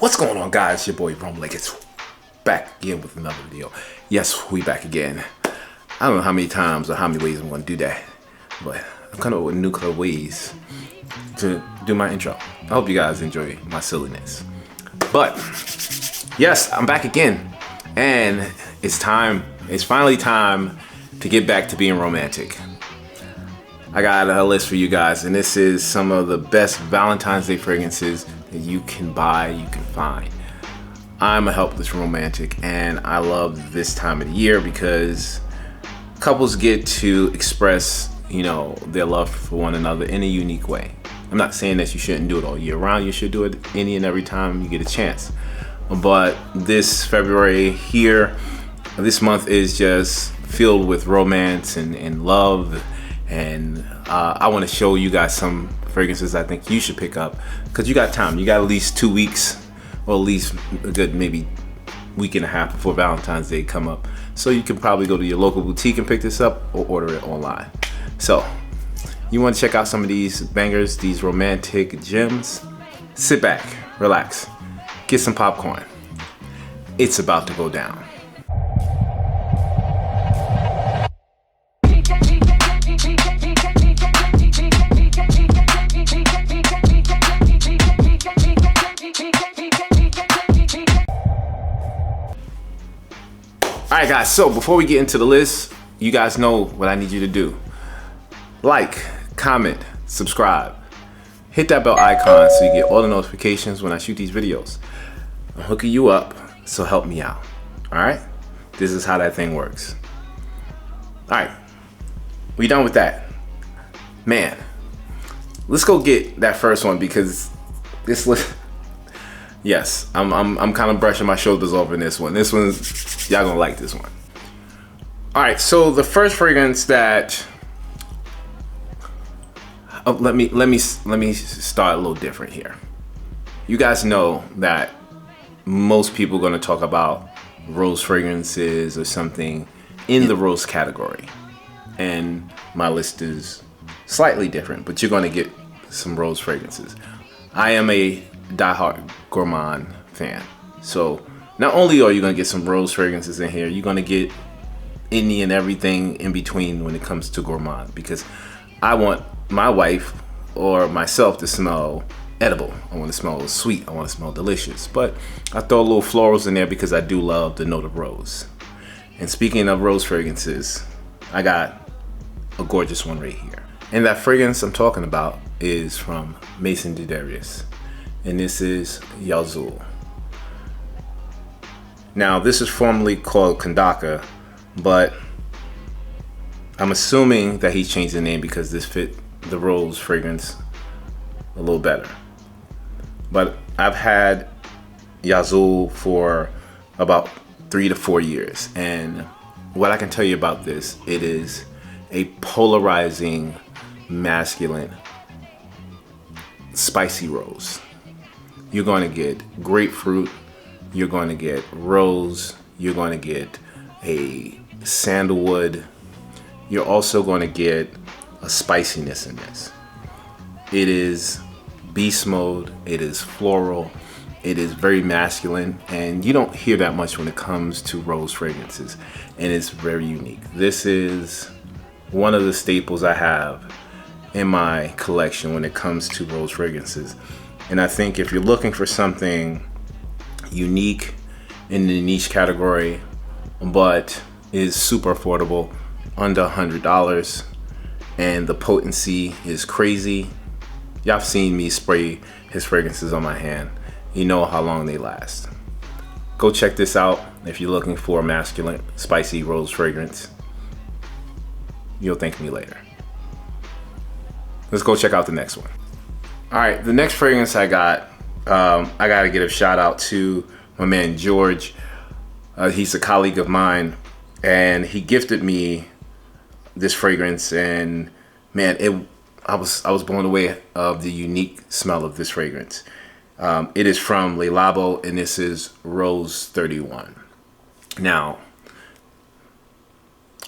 What's going on, guys? Your boy Rome Like it's back again with another video. Yes, we back again. I don't know how many times or how many ways I'm going to do that, but I'm kind of with nuclear ways to do my intro. I hope you guys enjoy my silliness. But yes, I'm back again, and it's time. It's finally time to get back to being romantic. I got a list for you guys, and this is some of the best Valentine's Day fragrances that you can buy, you can find. I'm a helpless romantic, and I love this time of the year because couples get to express, their love for one another in a unique way. I'm not saying that you shouldn't do it all year round. You should do it any and every time you get a chance. But this February here, this month is just filled with romance and love. And I want to show you guys some fragrances I think you should pick up because you got time. You got at least 2 weeks, or at least a good maybe week and a half before Valentine's Day come up. So you can probably go to your local boutique and pick this up or order it online. So you want to check out some of these bangers, these romantic gems? Sit back, relax, get some popcorn. It's about to go down. Alright guys, so before we get into the list, you guys know what I need you to do. Like, comment, subscribe. Hit that bell icon so you get all the notifications when I shoot these videos. I'm hooking you up, so help me out. Alright? This is how that thing works. Alright, we done with that. Man, let's go get that first one because this list... Yes, I'm kind of brushing my shoulders over in this one. This one's, y'all gonna like this one. All right, so the first fragrance that, let me start a little different here. You guys know that most people are gonna talk about rose fragrances or something in the rose category, and my list is slightly different, but you're gonna get some rose fragrances. I am a diehard Gourmand fan, so not only are you gonna get some rose fragrances in here, you're gonna get any and everything in between when it comes to Gourmand, because I want my wife or myself to smell edible. I want to smell sweet, I want to smell delicious, but I throw a little florals in there because I do love the note of rose. And speaking of rose fragrances, I got a gorgeous one right here, and that fragrance I'm talking about is from Maison de Darius, and this is Yaul. Now, this is formerly called Kandaka, but I'm assuming that he changed the name because this fit the rose fragrance a little better. But I've had Yaul for about 3 to 4 years, and what I can tell you about this, it is a polarizing, masculine, spicy rose. You're going to get grapefruit, you're going to get rose, you're going to get a sandalwood, you're also going to get a spiciness in this. It is beast mode, it is floral, it is very masculine, and you don't hear that much when it comes to rose fragrances, and it's very unique. This is one of the staples I have in my collection when it comes to rose fragrances. And I think if you're looking for something unique in the niche category, but is super affordable, under $100, and the potency is crazy, y'all have seen me spray his fragrances on my hand. You know how long they last. Go check this out if you're looking for a masculine, spicy rose fragrance. You'll thank me later. Let's go check out the next one. All right, the next fragrance I got, I gotta give a shout out to my man George. He's a colleague of mine, and he gifted me this fragrance, and man, I was blown away of the unique smell of this fragrance. It is from Labo, and this is Rose 31. Now,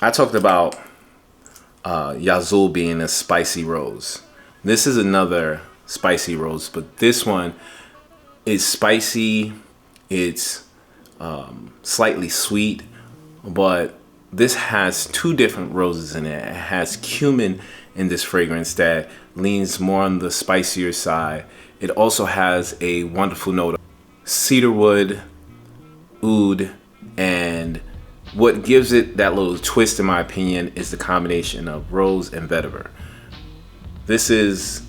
I talked about Yaul being a spicy rose. This is another spicy rose, but this one It's spicy, it's slightly sweet, but this has two different roses in it. It has cumin in this fragrance that leans more on the spicier side. It also has a wonderful note of cedarwood, oud, and what gives it that little twist, in my opinion, is the combination of rose and vetiver. This is,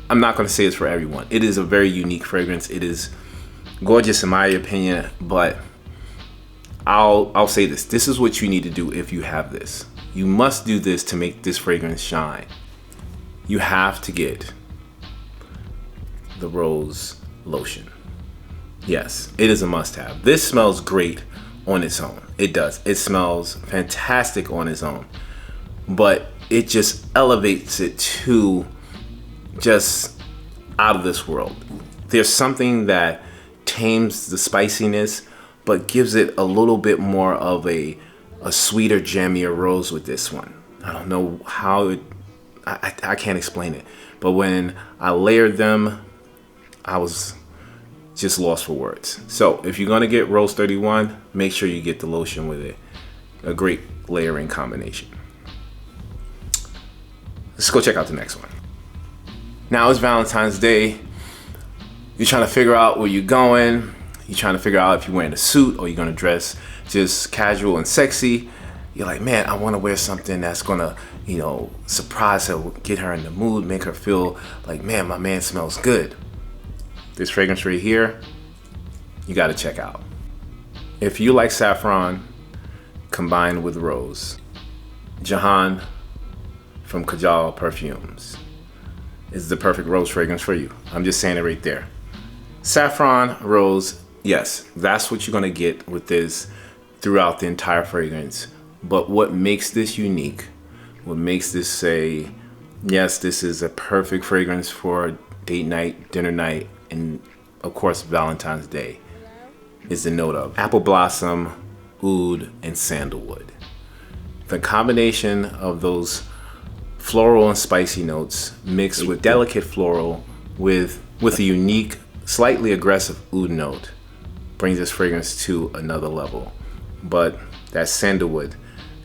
I'm not going to say it's for everyone. It is a very unique fragrance. It is gorgeous in my opinion, but I'll say this. This is what you need to do if you have this. You must do this to make this fragrance shine. You have to get the rose lotion. Yes, it is a must-have. This smells great on its own. It does. It smells fantastic on its own. But it just elevates it to just out of this world. There's something that tames the spiciness, but gives it a little bit more of a sweeter, jammier rose with this one. I don't know how it, I can't explain it. But when I layered them, I was just lost for words. So if you're gonna get Rose 31, make sure you get the lotion with it. A great layering combination. Let's go check out the next one. Now it's Valentine's Day. You're trying to figure out where you're going. You're trying to figure out if you're wearing a suit or you're gonna dress just casual and sexy. You're like, man, I wanna wear something that's gonna, you know, surprise her, get her in the mood, make her feel like, man, my man smells good. This fragrance right here, you gotta check out. If you like saffron combined with rose, Jihan from Kajal Perfumes is the perfect rose fragrance for you. I'm just saying it right there. Saffron, rose, yes, that's what you're gonna get with this throughout the entire fragrance. But what makes this unique, what makes this say, yes, this is a perfect fragrance for date night, dinner night, and of course Valentine's Day, is the note of apple blossom, oud, and sandalwood. The combination of those floral and spicy notes mixed with delicate floral with a unique, slightly aggressive oud note brings this fragrance to another level. But that sandalwood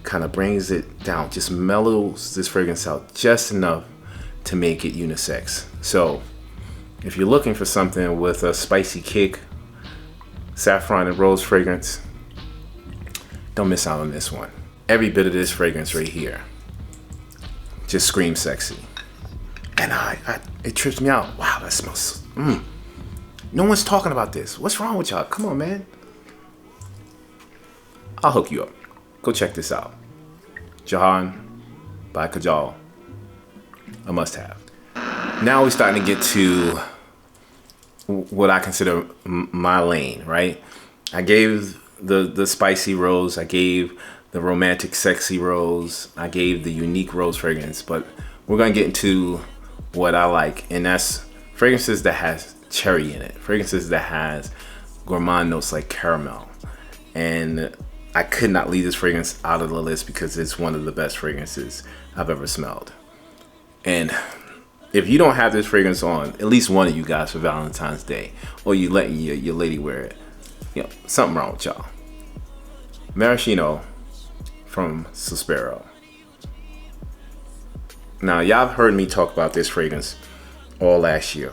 kind of brings it down, just mellows this fragrance out just enough to make it unisex. So if you're looking for something with a spicy kick, saffron and rose fragrance, don't miss out on this one. Every bit of this fragrance right here just screams sexy. And it trips me out. Wow, that smells, no one's talking about this. What's wrong with y'all? Come on, man. I'll hook you up. Go check this out. Jihan by Kajal, a must-have. Now we're starting to get to what I consider my lane, right? I gave the spicy rose, I gave the romantic sexy rose, I gave the unique rose fragrance, but we're gonna get into what I like, and that's fragrances that has cherry in it, fragrances that has gourmand notes like caramel. And I could not leave this fragrance out of the list because it's one of the best fragrances I've ever smelled. And if you don't have this fragrance on, at least one of you guys for Valentine's Day, or you letting your lady wear it, you know, something wrong with y'all. Maraschino from Ssparrow. Now, y'all have heard me talk about this fragrance all last year.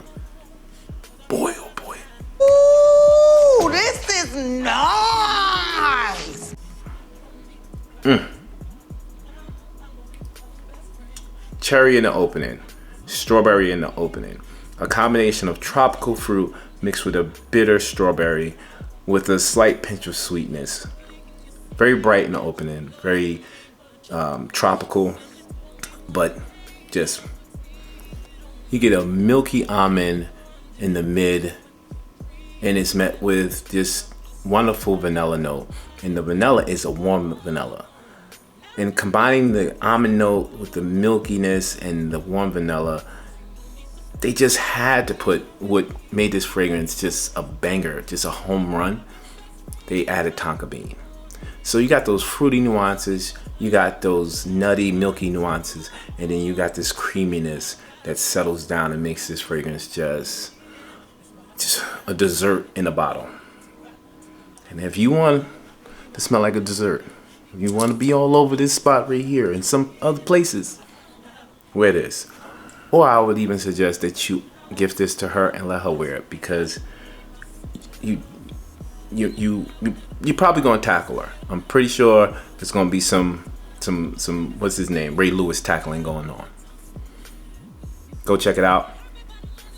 Boy, oh boy. Ooh, this is nice. Cherry in the opening. Strawberry in the opening. A combination of tropical fruit mixed with a bitter strawberry with a slight pinch of sweetness. Very bright in the opening, very tropical, but just, you get a milky almond in the mid, and it's met with this wonderful vanilla note. And the vanilla is a warm vanilla. And combining the almond note with the milkiness and the warm vanilla, they just had to put what made this fragrance just a banger, just a home run. They added tonka bean. So you got those fruity nuances, you got those nutty, milky nuances, and then you got this creaminess that settles down and makes this fragrance just just a dessert in a bottle. And if you want to smell like a dessert, if you want to be all over this spot right here and some other places, wear this. Or I would even suggest that you gift this to her and let her wear it, because you're probably gonna tackle her. I'm pretty sure there's gonna be some what's his name, Ray Lewis tackling going on. Go check it out.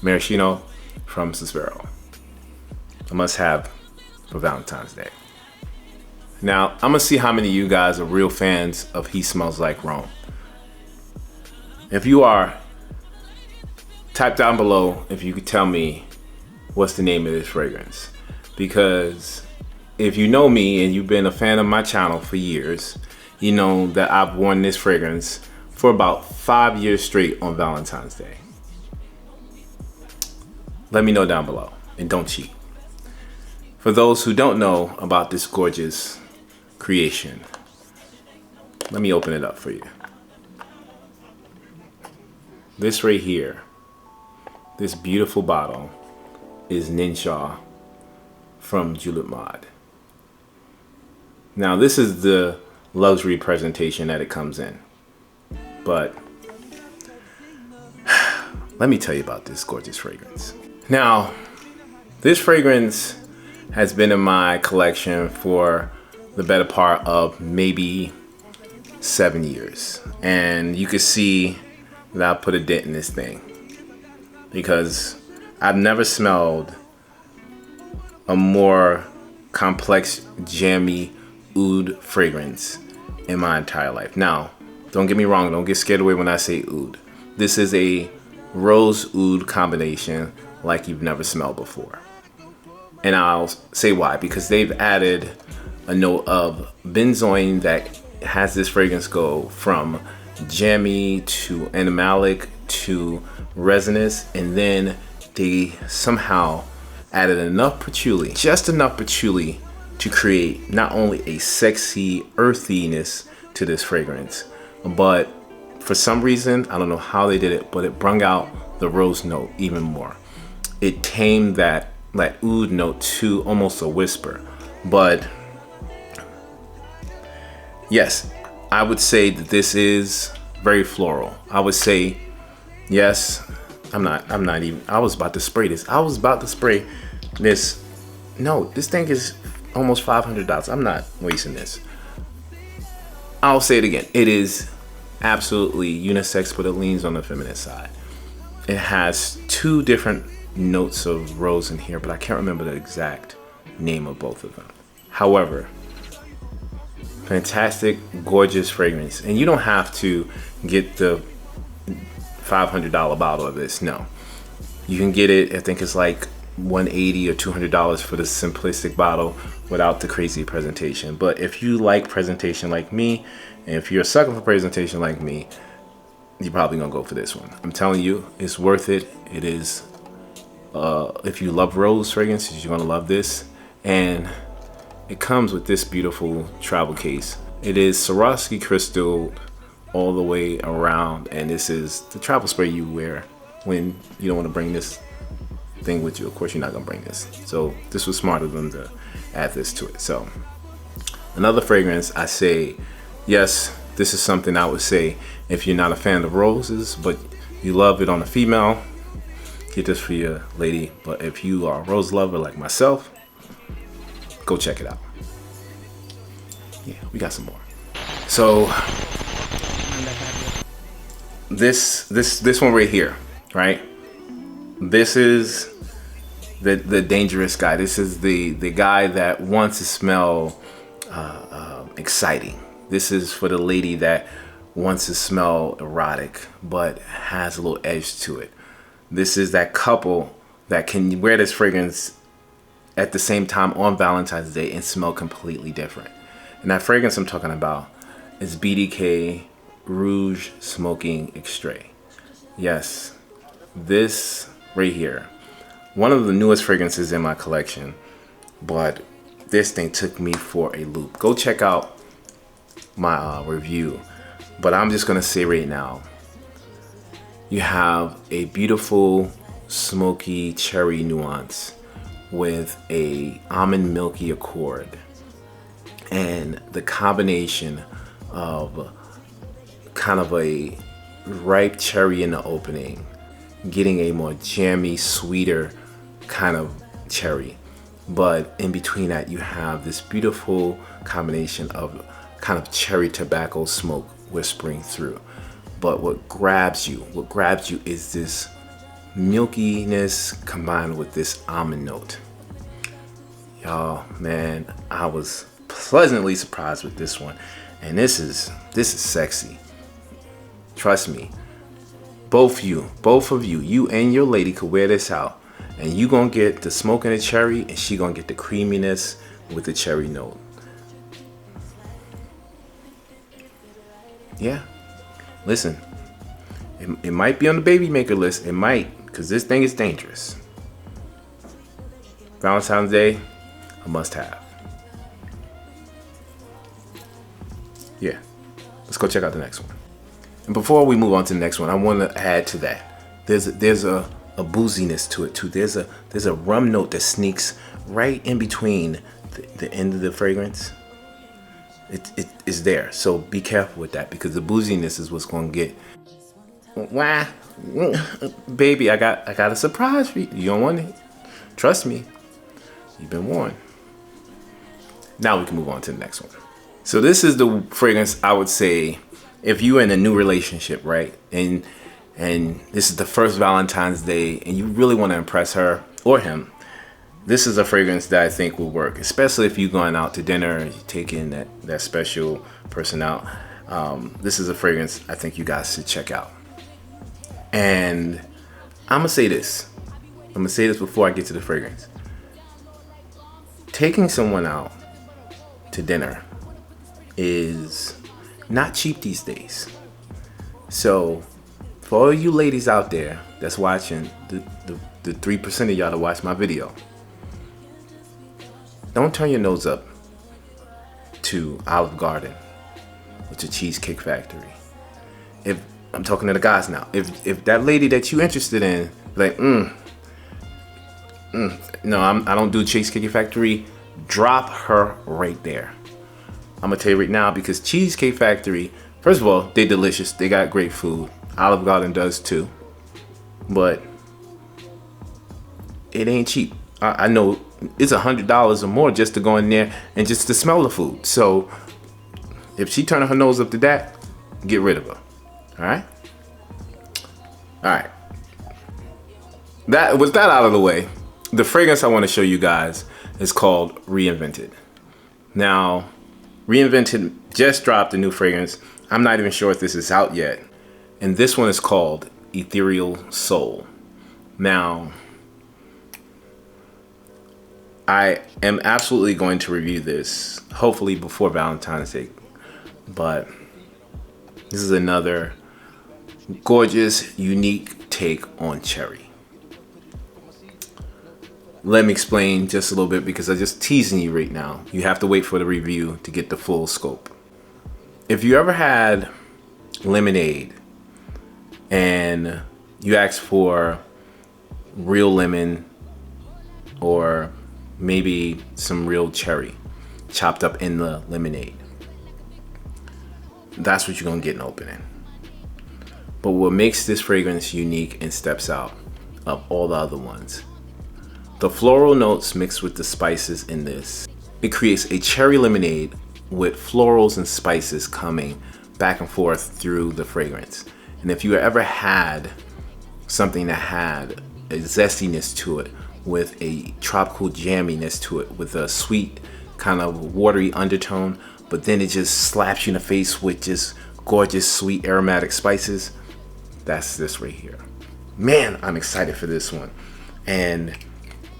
Maraschino from Ssparrow. A must have for Valentine's Day. Now I'm gonna see how many of you guys are real fans of He Smells Like Rome. If you are, type down below if you could tell me what's the name of this fragrance. Because if you know me and you've been a fan of my channel for years, you know that I've worn this fragrance for about 5 years straight on Valentine's Day. Let me know down below, and don't cheat. For those who don't know about this gorgeous creation, let me open it up for you. This right here, this beautiful bottle, is Nin Shar from Julet Mad. Now this is the luxury presentation that it comes in, but let me tell you about this gorgeous fragrance. Now this fragrance has been in my collection for the better part of maybe 7 years, and you can see that I put a dent in this thing, because I've never smelled a more complex, jammy oud fragrance in my entire life. Now, don't get me wrong, don't get scared away when I say oud. This is a rose oud combination like you've never smelled before. And I'll say why, because they've added a note of benzoin that has this fragrance go from jammy to animalic to resinous, and then they somehow added enough patchouli, just enough patchouli, to create not only a sexy earthiness to this fragrance, but for some reason, I don't know how they did it, but it brung out the rose note even more. It tamed that oud note to almost a whisper. But yes, I would say that this is very floral. I would say, yes, I'm not even, I was about to spray this. I was about to spray this. No, this thing is almost $500. I'm not wasting this. I'll say it again. It is absolutely unisex, but it leans on the feminine side. It has 2 different notes of rose in here, but I can't remember the exact name of both of them. However, fantastic, gorgeous fragrance. And you don't have to get the $500 bottle of this. No, you can get it, I think it's like $180 or $200 for the simplistic bottle without the crazy presentation. But if you like presentation like me, and if you're a sucker for presentation like me, you're probably gonna go for this one. I'm telling you, it's worth it. It is, if you love rose fragrances, you're gonna love this. And it comes with this beautiful travel case. It is Swarovski crystal all the way around, and this is the travel spray you wear when you don't want to bring this thing with you. Of course, you're not gonna bring this, so this was smart of them to add this to it. So another fragrance, I say, yes, this is something I would say if you're not a fan of roses, but you love it on a female, get this for your lady. But if you are a rose lover like myself, go check it out. Yeah, we got some more. So this one right here, right? This is the dangerous guy. This is the guy that wants to smell exciting. This is for the lady that wants to smell erotic but has a little edge to it. This is that couple that can wear this fragrance at the same time on Valentine's Day and smell completely different. And that fragrance I'm talking about is BDK Rouge Smoking Extrait. Yes, this right here, one of the newest fragrances in my collection, but this thing took me for a loop. Go check out my review, but I'm just gonna say right now, you have a beautiful smoky cherry nuance with a almond milky accord, and the combination of kind of a ripe cherry in the opening, getting a more jammy, sweeter kind of cherry, but in between that you have this beautiful combination of kind of cherry tobacco smoke whispering through. But what grabs you is this milkiness combined with this almond note. Y'all, man, I was pleasantly surprised with this one, and this is sexy. Trust me, both of you, you and your lady could wear this out, and you gonna get the smoke and the cherry, and she gonna get the creaminess with the cherry note. Yeah, listen, it might be on the baby maker list. It might, because this thing is dangerous. Valentine's Day, a must have. Yeah, let's go check out the next one. And before we move on to the next one, I want to add to that. There's a booziness to it too. There's a rum note that sneaks right in between the end of the fragrance. It is there, so be careful with that, because the booziness is what's going to get. Wah, baby, I got a surprise for you. You don't want it? Trust me, you've been warned. Now we can move on to the next one. So this is the fragrance I would say if you're in a new relationship, right? And this is the first Valentine's Day and you really want to impress her or him. This is a fragrance that I think will work, especially if you're going out to dinner and you're taking that special person out. This is a fragrance I think you guys should check out. And I'm gonna say this before I get to the fragrance. Taking someone out to dinner is not cheap these days. So for all you ladies out there that's watching, the 3% of y'all that watch my video, don't turn your nose up to Olive Garden or to Cheesecake Factory. If I'm talking to the guys now, if that lady that you interested in, like, no, I don't do Cheesecake Factory, drop her right there. I'm gonna tell you right now, because Cheesecake Factory, first of all, they're delicious. They got great food. Olive Garden does too, but it ain't cheap. I know it's $100 or more just to go in there and just to smell the food. So if she turning her nose up to that, get rid of her. All right. That with that out of the way, the fragrance I want to show you guys is called Reinvented. Now, Reinvented just dropped a new fragrance. I'm not even sure if this is out yet. And this one is called Ethereal Soul. Now, I am absolutely going to review this, hopefully before Valentine's Day. But this is another gorgeous, unique take on cherry. Let me explain just a little bit, because I'm just teasing you right now. You have to wait for the review to get the full scope. If you ever had lemonade and you asked for real lemon or maybe some real cherry chopped up in the lemonade, that's what you're gonna get in the opening. But what makes this fragrance unique and steps out of all the other ones, the floral notes mixed with the spices in this, it creates a cherry lemonade with florals and spices coming back and forth through the fragrance. And if you ever had something that had a zestiness to it with a tropical jamminess to it with a sweet kind of watery undertone, but then it just slaps you in the face with just gorgeous sweet aromatic spices, that's this right here. Man, I'm excited for this one. And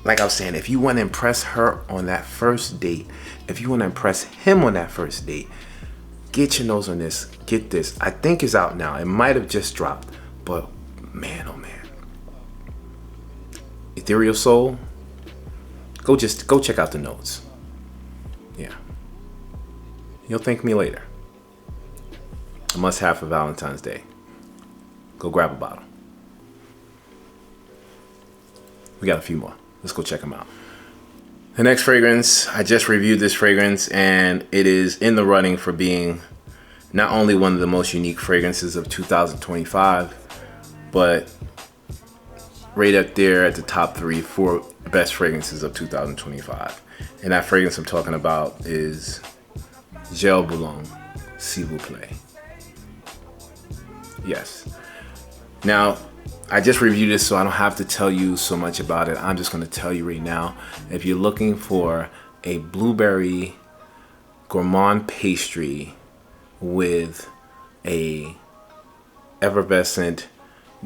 like I was saying, if you want to impress her on that first date, if you want to impress him on that first date, get your nose on this. Get this. I think it's out now. It might have just dropped, but man, oh man. Ethereal Soul, go check out the notes. Yeah. You'll thank me later. A must have for Valentine's Day. Go grab a bottle. We got a few more. Let's go check them out. The next fragrance, I just reviewed this fragrance, and it is in the running for being not only one of the most unique fragrances of 2025, but right up there at the top 3 4 best fragrances of 2025. And that fragrance I'm talking about is Gel Bulan, S'il vous plaît. Yes. Now, I just reviewed this, so I don't have to tell you so much about it. I'm just going to tell you right now, if you're looking for a blueberry gourmand pastry with a effervescent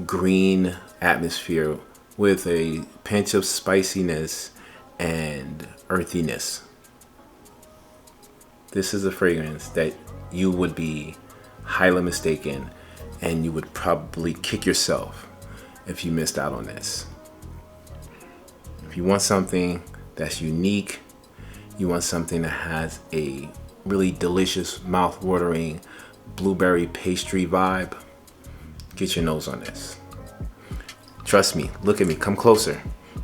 green atmosphere with a pinch of spiciness and earthiness, this is a fragrance that you would be highly mistaken, and you would probably kick yourself if you missed out on this. If you want something that's unique, you want something that has a really delicious, mouth-watering blueberry pastry vibe, get your nose on this. Trust me, look at me, come closer.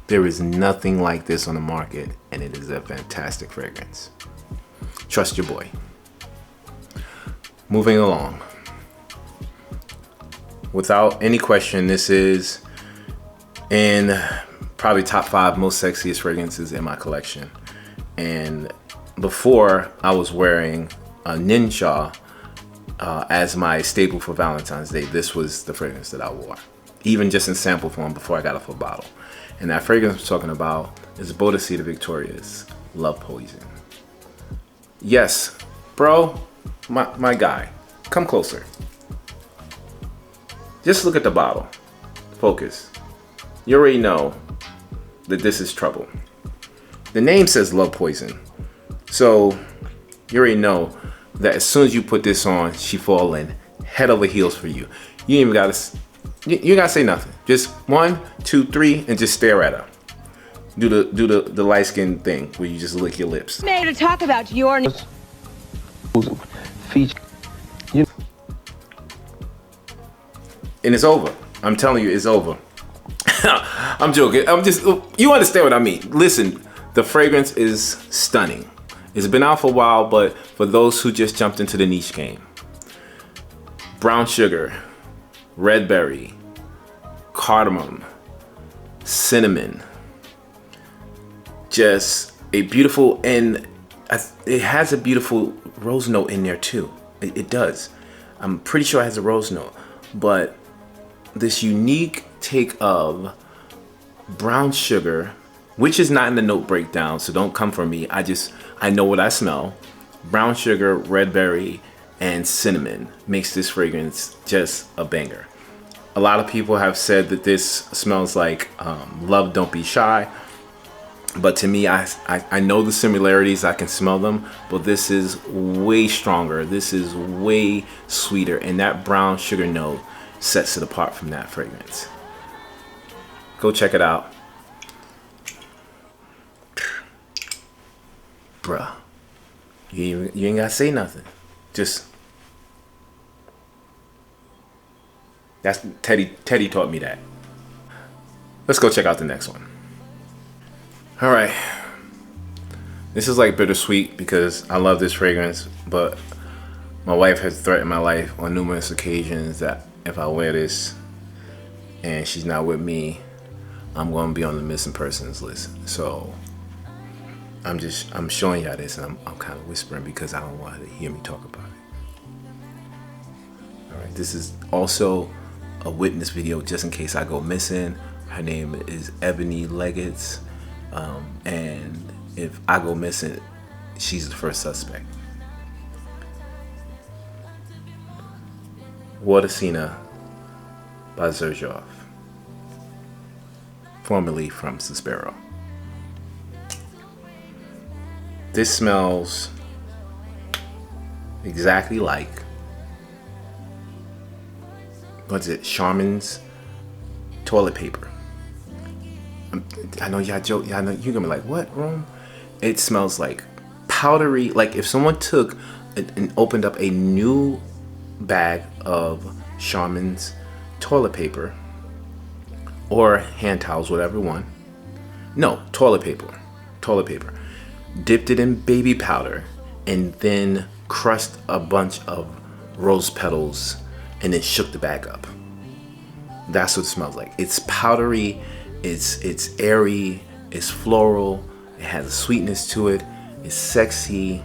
There is nothing like this on the market, and it is a fantastic fragrance. Trust your boy. Moving along. Without any question, this is in probably top 5 most sexiest fragrances in my collection. And before, I was wearing a Nin Shar as my staple for Valentine's Day. This was the fragrance that I wore, even just in sample form before I got a full bottle. And that fragrance I'm talking about is Boadicea Victoria's Love Poison. Yes, bro, my guy, come closer. Just look at the bottle. Focus. You already know that this is trouble. The name says Love Poison. So you already know that as soon as you put this on, she falling head over heels for you. You ain't even gotta, you gotta say nothing. Just 1, 2, 3, and just stare at her. Do the light skin thing where you just lick your lips. Made to talk about your feature. And it's over. I'm telling you, it's over. I'm joking. You understand what I mean. Listen, the fragrance is stunning. It's been out for a while, but for those who just jumped into the niche game, brown sugar, red berry, cardamom, cinnamon, just a beautiful, and it has a beautiful rose note in there too. It does. I'm pretty sure it has a rose note, but this unique take of brown sugar, which is not in the note breakdown, so don't come for me. I know what I smell. Brown sugar, red berry, and cinnamon makes this fragrance just a banger. A lot of people have said that this smells like Love Don't Be Shy, but to me, I know the similarities, I can smell them, but this is way stronger. This is way sweeter, and that brown sugar note sets it apart from that fragrance. Go check it out. Bruh, you ain't gotta say nothing. Just, that's Teddy taught me that. Let's go check out the next one. All right, this is like bittersweet because I love this fragrance, but my wife has threatened my life on numerous occasions that if I wear this and she's not with me, I'm gonna be on the missing persons list. So I'm showing y'all this, and I'm kind of whispering because I don't want her to hear me talk about it. All right, this is also a witness video just in case I go missing. Her name is Ebony Leggett, and if I go missing, she's the first suspect. Wardasina by Xerjoff, formerly from Ssparrow. This smells exactly like, what's it, Charmin's toilet paper. I know y'all joke, y'all know you're gonna be like, what, Rome? It smells like powdery, like if someone took and opened up a new bag of Charmin's toilet paper or hand towels, whatever one, No, toilet paper. Toilet paper. Dipped it in baby powder and then crushed a bunch of rose petals and then shook the bag up. That's what it smells like. It's powdery, it's airy, it's floral, it has a sweetness to it, it's sexy,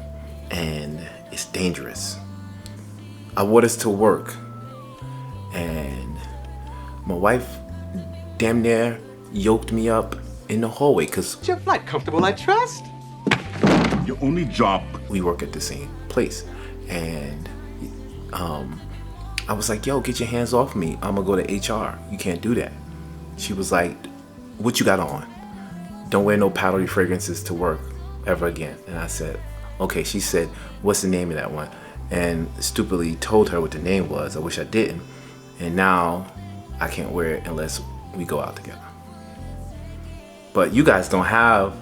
and it's dangerous. I wore this to work, and my wife damn near yoked me up in the hallway because Is your flight comfortable, I trust? Your only job. we work at the same place. And I was like, yo, get your hands off me. I'm gonna go to HR. You can't do that. She was like, what you got on? Don't wear no powdery fragrances to work ever again. And I said, okay. She said, what's the name of that one? And stupidly told her what the name was. I wish I didn't. And now I can't wear it unless we go out together. But you guys don't have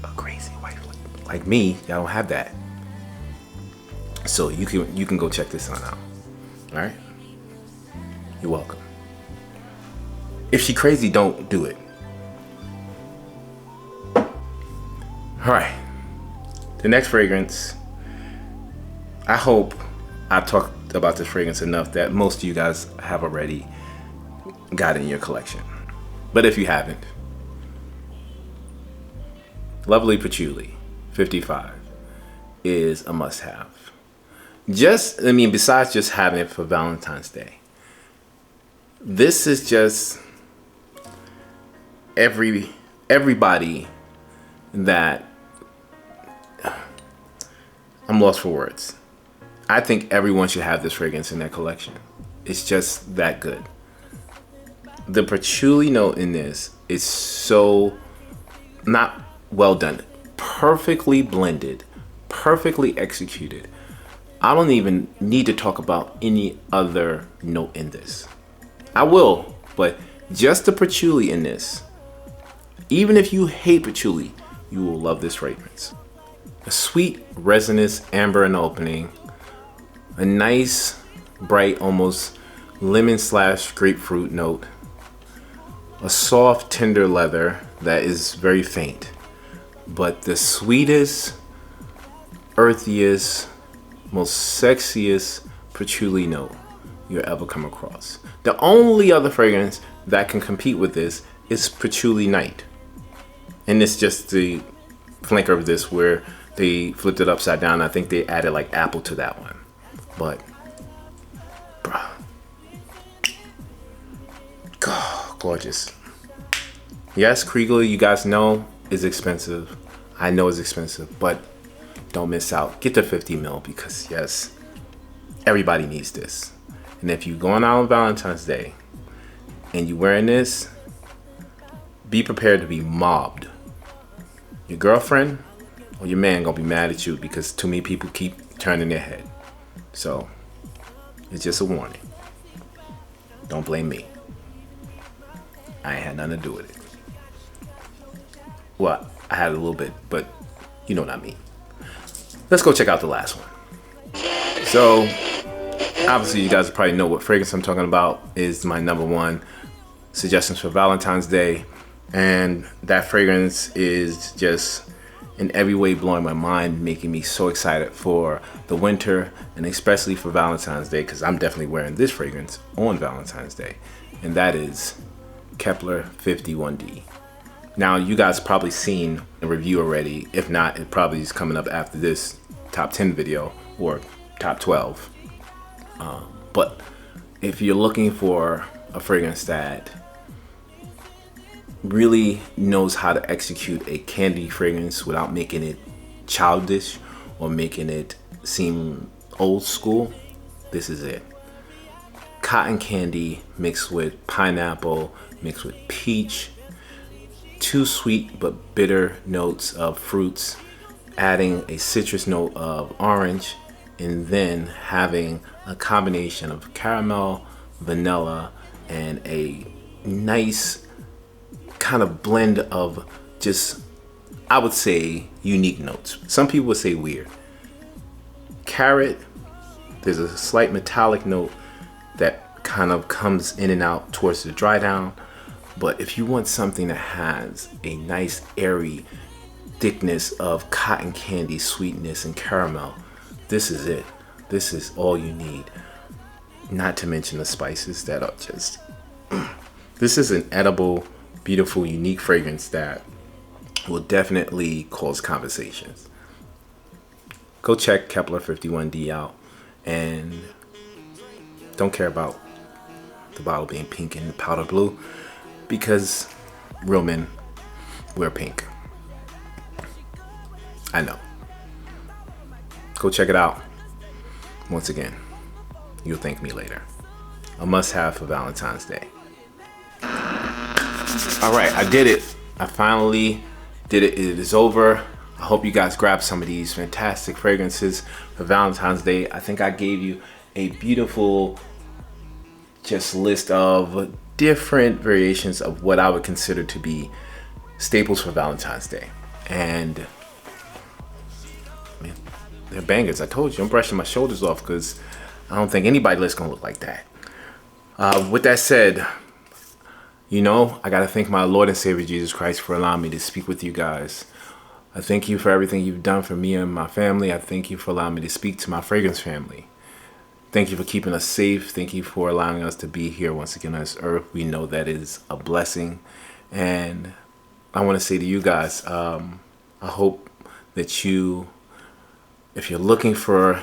a crazy wife like me. Y'all don't have that. So you can go check this one out. All right? You're welcome. If she crazy, don't do it. All right. The next fragrance. I hope I talked about this fragrance enough that most of you guys have already got it in your collection. But if you haven't, Lovely Patchouli 55 is a must-have. Besides just having it for Valentine's Day, this is just everybody that I'm lost for words. I think everyone should have this fragrance in their collection. It's just that good. The patchouli note in this is so not well done, perfectly blended, perfectly executed. I don't even need to talk about any other note in this. I will, but just the patchouli in this. Even if you hate patchouli, you will love this fragrance. A sweet, resinous amber in the opening. A nice, bright, almost lemon/grapefruit note. A soft, tender leather that is very faint. But the sweetest, earthiest, most sexiest patchouli note you'll ever come across. The only other fragrance that can compete with this is Patchouli Night. And it's just the flanker of this where they flipped it upside down. I think they added like apple to that one. But, bruh. God, gorgeous. Yes, Krigler, you guys know, is expensive. I know it's expensive, but don't miss out. Get the 50 mil because, yes, everybody needs this. And if you're going out on Valentine's Day and you're wearing this, be prepared to be mobbed. Your girlfriend or your man gonna be mad at you because too many people keep turning their head. So, it's just a warning. Don't blame me. I ain't had nothing to do with it. Well, I had a little bit, but you know what I mean. Let's go check out the last one. So, obviously you guys probably know what fragrance I'm talking about. Is my #1 suggestions for Valentine's Day. And that fragrance is just in every way blowing my mind, making me so excited for the winter and especially for Valentine's Day, because I'm definitely wearing this fragrance on Valentine's Day. And that is Kepler 51D. Now, you guys probably seen a review already. If not, it probably is coming up after this top 10 video or top 12. But if you're looking for a fragrance that really knows how to execute a candy fragrance without making it childish or making it seem old school, this is it. Cotton candy mixed with pineapple, mixed with peach, two sweet but bitter notes of fruits, adding a citrus note of orange, and then having a combination of caramel, vanilla, and a nice kind of blend of just, I would say, unique notes. Some people would say weird. Carrot, there's a slight metallic note that kind of comes in and out towards the dry down, But if you want something that has a nice airy thickness of cotton candy sweetness and caramel, this is it. This is all you need. Not to mention the spices that are just this is an edible, beautiful, unique fragrance that will definitely cause conversations. Go check Kepler 51D out, and don't care about the bottle being pink and powder blue, because real men wear pink. I know. Go check it out. Once again, you'll thank me later. A must-have for Valentine's Day. All right, I did it. I finally did it. It is over. I hope you guys grab some of these fantastic fragrances for Valentine's Day. I think I gave you a beautiful just list of different variations of what I would consider to be staples for Valentine's Day. And man, they're bangers. I told you, I'm brushing my shoulders off because I don't think anybody list gonna look like that. With that said, you know, I gotta thank my Lord and Savior Jesus Christ for allowing me to speak with you guys. I thank you for everything you've done for me and my family. I thank you for allowing me to speak to my fragrance family. Thank you for keeping us safe. Thank you for allowing us to be here once again on this earth. We know that is a blessing. And I want to say to you guys, I hope that you, if you're looking for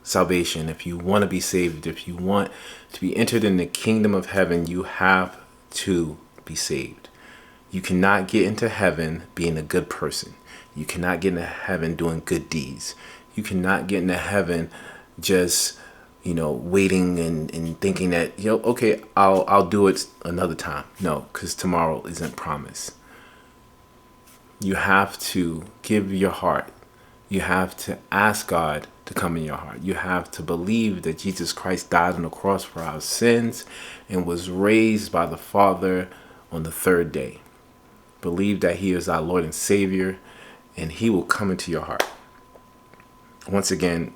salvation, if you want to be saved, if you want to be entered in the kingdom of heaven, you have to be saved. You cannot get into heaven being a good person. You cannot get into heaven doing good deeds. You cannot get into heaven just, you know, waiting and thinking that, you know, okay, I'll do it another time. No, because tomorrow isn't promised. You have to give your heart. You have to ask God to come in your heart. You have to believe that Jesus Christ died on the cross for our sins and was raised by the Father on the third day. Believe that he is our Lord and Savior, and he will come into your heart. Once again,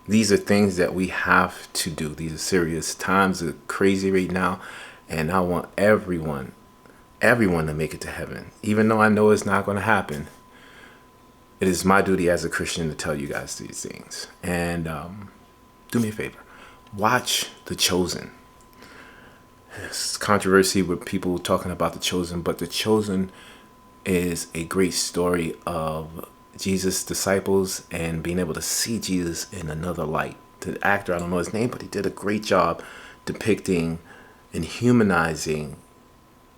these are things that we have to do. These are serious. Times are crazy right now, and I want everyone to make it to heaven. Even though I know it's not going to happen, it is my duty as a Christian to tell you guys these things. And do me a favor. Watch The Chosen. There's controversy with people talking about The Chosen, but The Chosen is a great story of Jesus' disciples and being able to see Jesus in another light. The actor, I don't know his name, but he did a great job depicting and humanizing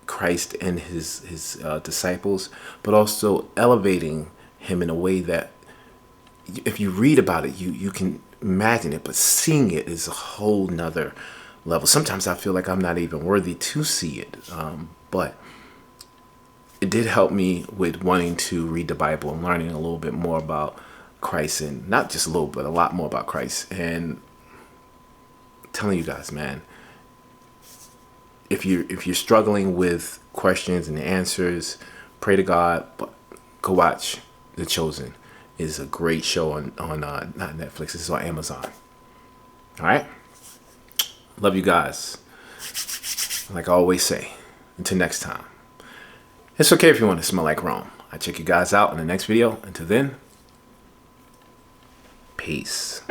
Christ and his disciples, but also elevating him in a way that if you read about it, you can imagine it, but seeing it is a whole nother level. Sometimes I feel like I'm not even worthy to see it, but it did help me with wanting to read the Bible and learning a little bit more about Christ, and not just a little, but a lot more about Christ. And I'm telling you guys, man, if you're struggling with questions and answers, pray to God, but go watch The Chosen. It's a great show on not Netflix. It's on Amazon. All right. Love you guys. Like I always say, until next time. It's okay if you want to smell like Rome. I'll check you guys out in the next video. Until then, peace.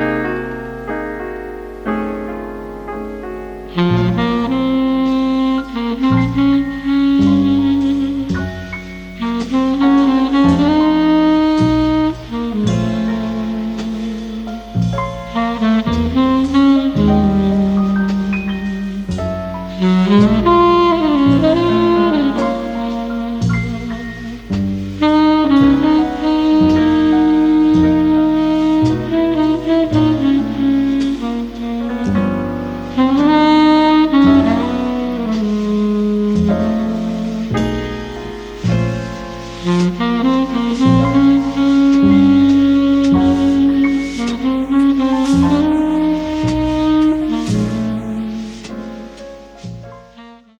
Mm-hmm.